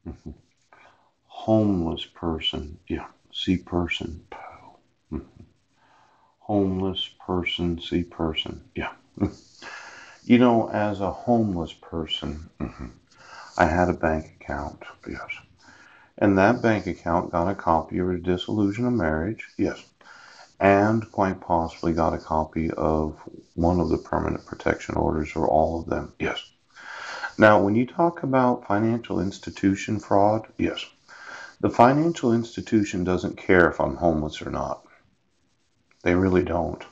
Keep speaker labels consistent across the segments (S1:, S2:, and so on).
S1: Mhm. Homeless person. Yeah. See person. Mhm. Homeless person. See person. Yeah. You know, as a homeless person, I had a bank account. Yes. And that bank account got a copy of a dissolution of marriage. Yes. And quite possibly got a copy of one of the permanent protection orders or all of them. Yes. Now, when you talk about financial institution fraud, yes, the financial institution doesn't care if I'm homeless or not. They really don't.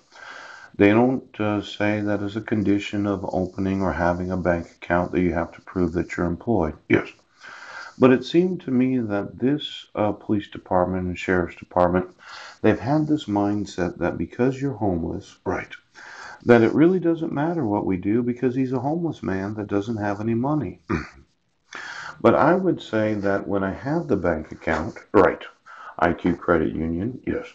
S1: They don't say that as a condition of opening or having a bank account that you have to prove that you're employed. Yes. But it seemed to me that this police department and sheriff's department, they've had this mindset that because you're homeless, right, that it really doesn't matter what we do because he's a homeless man that doesn't have any money. But I would say that when I have the bank account, right, IQ Credit Union, yes,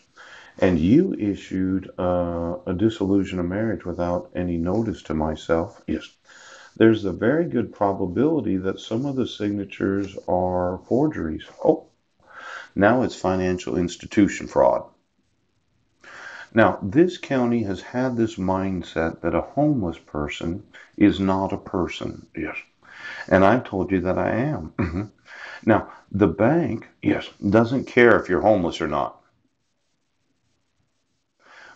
S1: and you issued a dissolution of marriage without any notice to myself, yes, there's a very good probability that some of the signatures are forgeries. Oh, now it's financial institution fraud. Now, this county has had this mindset that a homeless person is not a person. Yes. And I've told you that I am. Now, the bank, yes, doesn't care if you're homeless or not,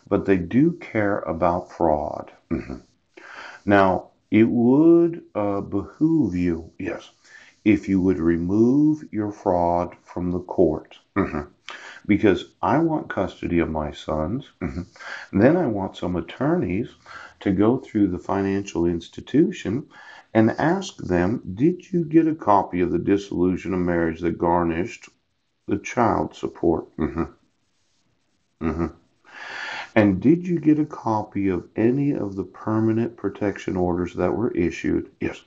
S1: but they do care about fraud. Now, it would behoove you, yes, if you would remove your fraud from the court. Because I want custody of my sons. Then I want some attorneys to go through the financial institution and ask them, did you get a copy of the dissolution of marriage that garnished the child support? Hmm. And did you get a copy of any of the permanent protection orders that were issued? Yes.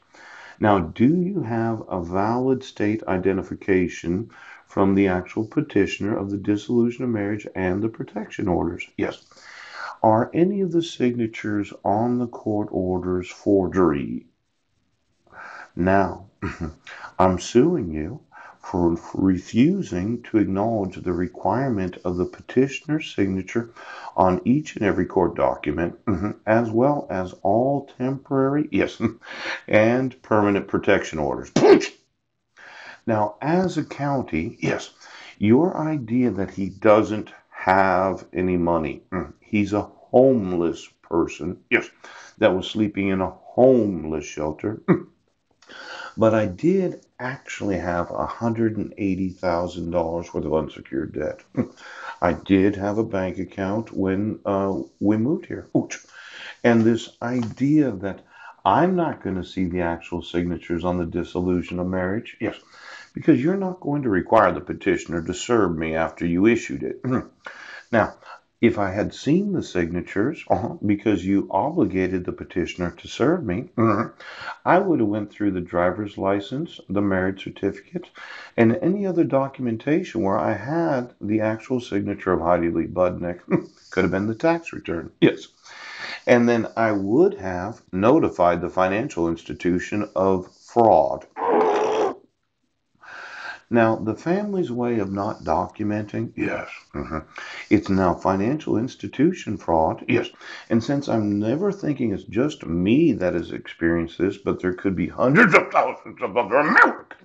S1: Now, do you have a valid state identification from the actual petitioner of the dissolution of marriage and the protection orders? Yes. Are any of the signatures on the court orders forgery? Now, I'm suing you for refusing to acknowledge the requirement of the petitioner's signature on each and every court document, as well as all temporary, yes, and permanent protection orders. Now, as a county, yes, your idea that he doesn't have any money, he's a homeless person, yes, that was sleeping in a homeless shelter. But I did actually have $180,000 worth of unsecured debt. I did have a bank account when we moved here. Ouch. And this idea that I'm not going to see the actual signatures on the dissolution of marriage, yes, because you're not going to require the petitioner to serve me after you issued it. Now, if I had seen the signatures, because you obligated the petitioner to serve me, I would have went through the driver's license, the marriage certificate, and any other documentation where I had the actual signature of Heidi Lee Budnick. Could have been the tax return. Yes. And then I would have notified the financial institution of fraud. Now, the family's way of not documenting, yes, it's now financial institution fraud, yes. And since I'm never thinking it's just me that has experienced this, but there could be hundreds of thousands of other Americans.